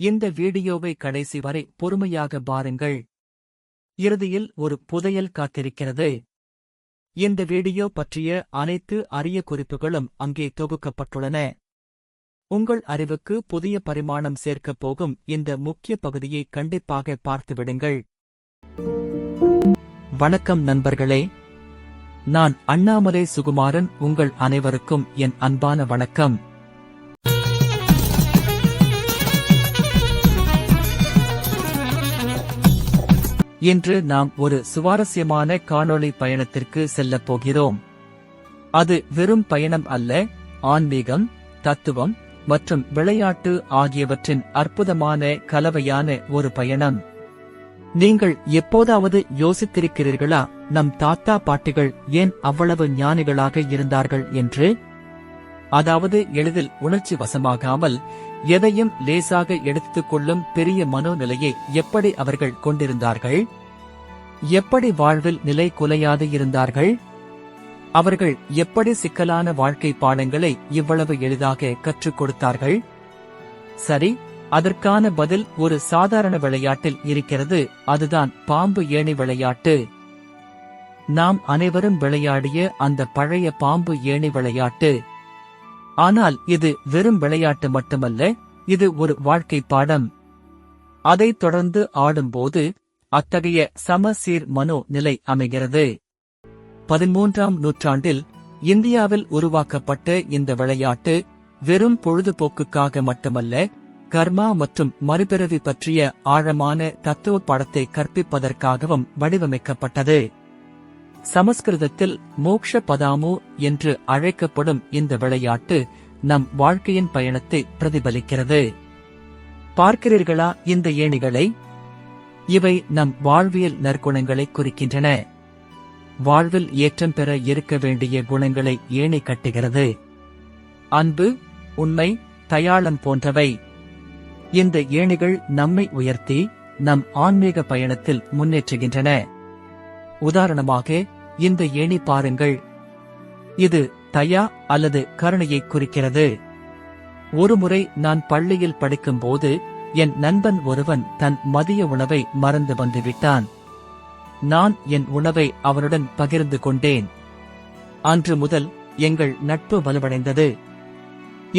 இந்த வீடியோவை கடைசி வரை பொறுமையாக பாருங்கள். இறுதியில் ஒரு புதையல் காத்திருக்கிறது. இந்த வீடியோ பற்றிய அனைத்து அரிய குறிப்புகளும் அங்கே தொகுக்கப்பட்டுள்ளன. உங்கள் அறிவுக்கு புதிய பரிமாணம் சேர்க்கப் போகும் இந்த முக்கிய பகுதியை கண்டிப்பாக பார்த்துவிடுங்கள். வணக்கம் நண்பர்களே, நான் அண்ணாமலை சுகுமாரன். உங்கள் அனைவருக்கும் என் அன்பான வணக்கம். இன்று நாம் ஒரு சுவாரஸ்யமான காணொளி பயணத்திற்கு செல்லப் போகிறோம். அது வெறும் பயணம் அல்ல, ஆன்மீகம், தத்துவம் மற்றும் விளையாட்டு ஆகியவற்றின் அற்புதமான கலவையான ஒரு பயணம். நீங்கள் எப்போதாவது யோசித்திருக்கிறீர்களா, நம் தாத்தா பாட்டிகள் ஏன் அவ்வளவு ஞானிகளாக இருந்தார்கள் என்று? அதாவது எளிதில் உணர்ச்சி வசமாகாமல் எதையும் லேசாக எடுத்துக் கொள்ளும் பெரிய மனோநிலையை எப்படி அவர்கள் கொண்டிருந்தார்கள்? எப்படி வாழ்வில் நிலை குலையாது இருந்தார்கள்? அவர்கள் எப்படி சிக்கலான வாழ்க்கை பாடங்களை இவ்வளவு எளிதாக கற்றுக் கொடுத்தார்கள்? சரி, அதற்கான பதில் ஒரு சாதாரண விளையாட்டில் இருக்கிறது. அதுதான் பாம்பு ஏணி விளையாட்டு. நாம் அனைவரும் விளையாடிய அந்த பழைய பாம்பு ஏணி விளையாட்டு. ஆனால் இது வெறும் விளையாட்டு மட்டுமல்ல, இது ஒரு வாழ்க்கை பாடம். அதைத் தொடர்ந்து ஆடும்போது அத்தகைய சமசீர் மனோ நிலை அமைகிறது. 13ஆம் நூற்றாண்டில் இந்தியாவில் உருவாக்கப்பட்ட இந்த விளையாட்டு வெறும் பொழுதுபோக்குக்காக மட்டுமல்ல, கர்மா மற்றும் மறுபிறவி பற்றிய ஆழமான தத்துவ பாடத்தை கற்பிப்பதற்காகவும் வடிவமைக்கப்பட்டது. சமஸ்கிருதத்தில் மோக்ஷ பதாமு என்று அழைக்கப்படும் இந்த விளையாட்டு நம் வாழ்க்கையின் பயணத்தை பிரதிபலிக்கிறது. பார்க்கிறீர்களா இந்த ஏணிகளை? இவை நம் வாழ்வியல் நற்குணங்களை குறிக்கின்றன. வாழ்வில் ஏற்றம் பெற இருக்க வேண்டிய குணங்களை ஏணி கட்டுகிறது. அன்பு, உண்மை, தயாளம் போன்றவை. இந்த ஏணிகள் நம்மை உயர்த்தி நம் ஆன்மீக பயணத்தில் முன்னேற்றுகின்றன. உதாரணமாக இந்த ஏணி பாருங்கள். இது தயா அல்லது கருணையை குறிக்கிறது. ஒருமுறை நான் பள்ளியில் படிக்கும்போது என் நண்பன் ஒருவன் தன் மதிய உணவை மறந்து வந்துவிட்டான். நான் என் உணவை அவனுடன் பகிர்ந்து கொண்டேன். அன்று முதல் எங்கள் நட்பு வலுவடைந்தது.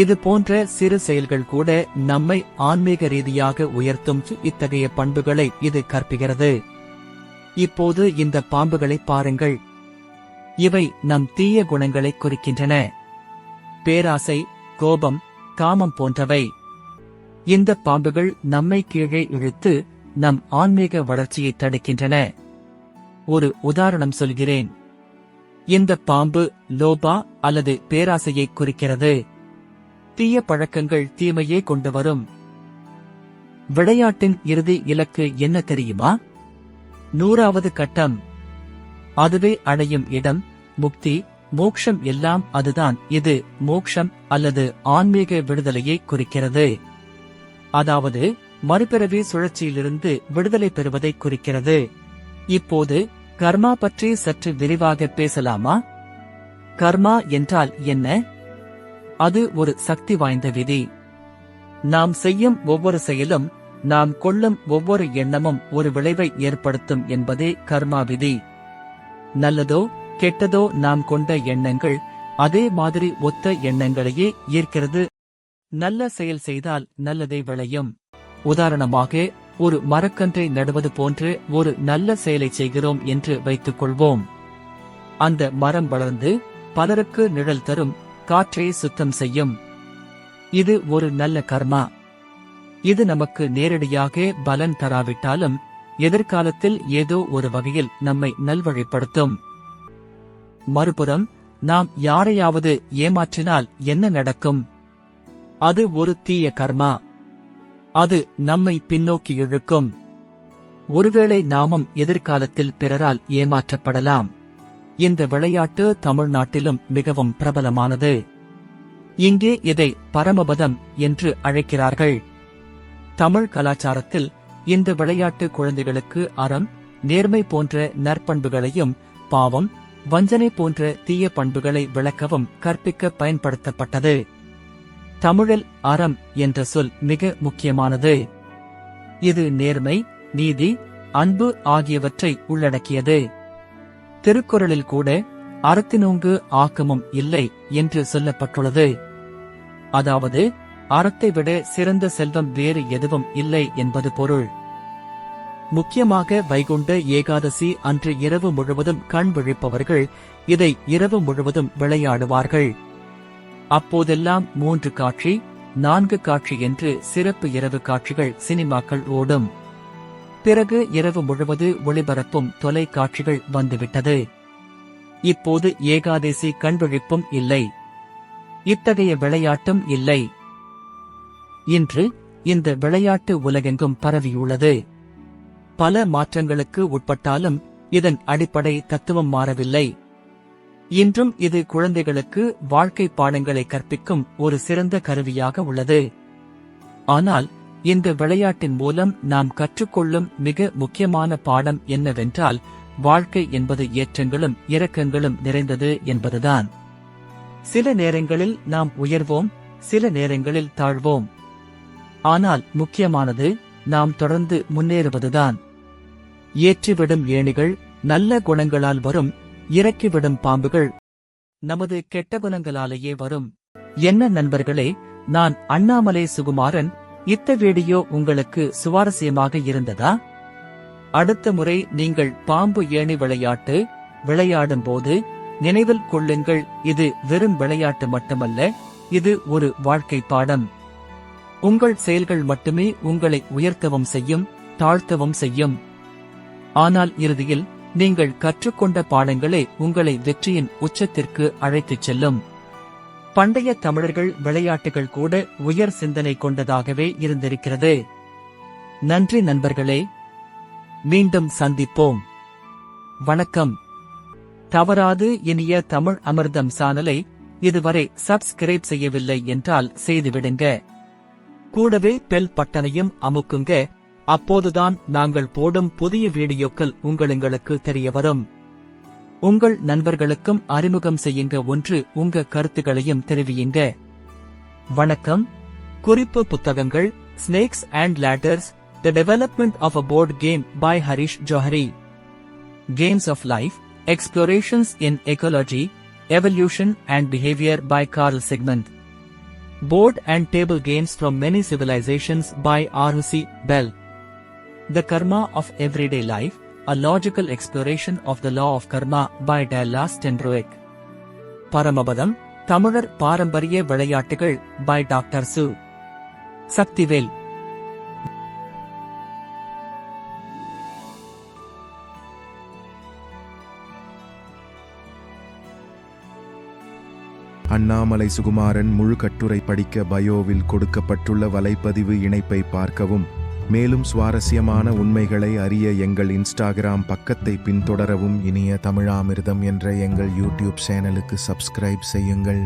இது போன்ற சிறு செயல்கள் கூட நம்மை ஆன்மீக ரீதியாக உயர்த்தும். இத்தகைய பண்புகளை இது கற்பிக்கிறது. இப்போது இந்த பாம்புகளை பாருங்கள். இவை நம் தீய குணங்களை குறிக்கின்றன. பேராசை, கோபம், காமம் போன்றவை. இந்த பாம்புகள் நம்மை கீழே இழுத்து நம் ஆன்மீக வளர்ச்சியை தடுக்கின்றன. ஒரு உதாரணம் சொல்கிறேன். இந்த பாம்பு லோபா அல்லது பேராசையை குறிக்கிறது. தீய பழக்கங்கள் தீமையே கொண்டு வரும். விளையாட்டின் இறுதி இலக்கு என்ன தெரியுமா? 100வது கட்டம். அதுவே அடையும் இடம், முக்தி, மோக்ஷம். எல்லாம் அதுதான். இது மோக்ஷம் அல்லது ஆன்மீக விடுதலையை குறிக்கிறது. அதாவது மறுபிறவி சுழற்சியிலிருந்து விடுதலை பெறுவதை குறிக்கிறது. இப்போது கர்மா பற்றி சற்று விரிவாக பேசலாமா? கர்மா என்றால் என்ன? அது ஒரு சக்தி வாய்ந்த விதி. நாம் செய்யும் ஒவ்வொரு செயலும், நாம் கொள்ளும் ஒவ்வொரு எண்ணமும் ஒரு விளைவை ஏற்படுத்தும் என்பதே கர்மா விதி. நல்லதோ கெட்டதோ நாம் கொண்ட எண்ணங்கள் அதே மாதிரி ஒத்த எண்ணங்களையே ஈர்க்கிறது. நல்ல செயல் செய்தால் நல்லதை விளையும். உதாரணமாக, ஒரு மரக்கன்றை நடுவது போன்று ஒரு நல்ல செயலை செய்கிறோம் என்று வைத்துக் கொள்வோம். அந்த மரம் வளர்ந்து பலருக்கு நிழல் தரும், காற்றை சுத்தம் செய்யும். இது ஒரு நல்ல கர்மா. இது நமக்கு நேரடியாக பலன் தராவிட்டாலும் எதிர்காலத்தில் ஏதோ ஒரு வகையில் நம்மை நல்வழிப்படுத்தும். மறுபுறம், நாம் யாரையாவது ஏமாற்றினால் என்ன நடக்கும்? அது ஒரு தீய கர்மா. அது நம்மை பின்னோக்கி இழுக்கும். ஒருவேளை நாமும் எதிர்காலத்தில் பிறரால் ஏமாற்றப்படலாம். இந்த விளையாட்டு தமிழ்நாட்டிலும் மிகவும் பிரபலமானது. இங்கே இதை பரமபதம் என்று அழைக்கிறார்கள். தமிழ் கலாச்சாரத்தில் இந்த விளையாட்டு குழந்தைகளுக்கு அறம், நேர்மை போன்ற நற்பண்புகளையும், பாவம், வஞ்சனை போன்ற தீய பண்புகளை விளக்கவும் கற்பிக்க பயன்படுத்தப்பட்டது. தமிழில் அறம் என்ற சொல் மிக முக்கியமானது. இது நேர்மை, நீதி, அன்பு ஆகியவற்றை உள்ளடக்கியது. திருக்குறளில் கூட அறத்தினூங்கு ஆக்கமும் இல்லை என்று சொல்லப்பட்டுள்ளது. அதாவது அறத்தை விட சிறந்த செல்வம் வேறு எதுவும் இல்லை என்பது பொருள். முக்கியமாக வைகுண்ட ஏகாதசி அன்று இரவு முழுவதும் கண் விழிப்பவர்கள் இதை இரவு முழுவதும் விளையாடுவார்கள். அப்போதெல்லாம் 3 காட்சி, 4 காட்சி என்று சிறப்பு இரவு காட்சிகள் சினிமாக்கள் ஓடும். பிறகு இரவு முழுவது ஒளிபரப்பும் தொலைக்காட்சிகள் வந்துவிட்டது. இப்போது ஏகாதசி கண்விழிப்பும் இல்லை, இத்தகைய விளையாட்டும் இல்லை. இன்று இந்த விளையாட்டு உலகெங்கும் பரவியுள்ளது. பல மாற்றங்களுக்கு உட்பட்டாலும் இதன் அடிப்படை தத்துவம் மாறவில்லை. இன்றும் இது குழந்தைகளுக்கு வாழ்க்கை பாடங்களை கற்பிக்கும் ஒரு சிறந்த கருவியாக உள்ளது. ஆனால் இந்த விளையாட்டின் மூலம் நாம் கற்றுக்கொள்ளும் மிக முக்கியமான பாடம் என்னவென்றால், வாழ்க்கை என்பது ஏற்றங்களும் இரக்கங்களும் நிறைந்தது என்பதுதான். சில நேரங்களில் நாம் உயர்வோம், சில நேரங்களில் தாழ்வோம். ஆனால் முக்கியமானது நாம் தொடர்ந்து முன்னேறுவதுதான். ஏற்றிவிடும் ஏணிகள் நல்ல குணங்களால் வரும், இறக்கிவிடும் பாம்புகள் நமது கெட்ட குணங்களாலேயே வரும். என்ன நண்பர்களே, நான் அண்ணாமலை சுகுமாரன். இந்த வீடியோ உங்களுக்கு சுவாரஸ்யமாக இருந்ததா? அடுத்த முறை நீங்கள் பாம்பு ஏணி விளையாட்டு விளையாடும் போது நினைவில் கொள்ளுங்கள், இது வெறும் விளையாட்டு மட்டுமல்ல, இது ஒரு வாழ்க்கை பாடம். உங்கள் செயல்கள் மட்டுமே உங்களை உயர்த்தவும் செய்யும், தாழ்த்தவும் செய்யும். ஆனால் இறுதியில் நீங்கள் கற்றுக்கொண்ட பாடங்களே உங்களை வெற்றியின் உச்சத்திற்கு அழைத்துச் செல்லும். பண்டைய தமிழர்கள் விளையாட்டுகள் கூட உயர் சிந்தனை கொண்டதாகவே இருந்திருக்கிறது. நன்றி நண்பர்களே, மீண்டும் சந்திப்போம். வணக்கம். தவறாது இனிய தமிழ் அமிர்தம் சேனலை இதுவரை சப்ஸ்கிரைப் செய்யவில்லை என்றால் செய்துவிடுங்க. கூடவே பெல் பட்டனையும் அமுக்குங்க. அப்போதுதான் நாங்கள் போடும் புதிய வீடியோக்கள் உங்களுக்கு தெரிய வரும். உங்கள் நண்பர்களுக்கும் அறிமுகம் செய்யுங்க. உங்க கருத்துக்களையும் தெரிவியுங்க. வணக்கம். குறிப்பு புத்தகங்கள்: Snakes and Ladders, The Development of a Board Game by Harish Johari. Games of Life, Explorations in Ecology, Evolution and Behavior by Carl Sigmund. Board and Table Games from Many Civilizations by R.C. Bell. The Karma of Everyday Life, A Logical Exploration of the Law of Karma by Dallas Tenbroek. பரமபதம், தமிழர் பாரம்பரிய விளையாட்டுகள் by doctor சு. சக்திவேல். அண்ணாமலை சுகுமாரன் முழு கட்டுரை படிக்க பயோவில் கொடுக்கப்பட்டுள்ள வலைப்பதிவு இணைப்பை பார்க்கவும். மேலும் சுவாரஸ்யமான உண்மைகளை அறிய எங்கள் இன்ஸ்டாகிராம் பக்கத்தை பின்தொடரவும். இனிய தமிழாமிர்தம் என்ற எங்கள் யூடியூப் சேனலுக்கு சப்ஸ்கிரைப் செய்யுங்கள்.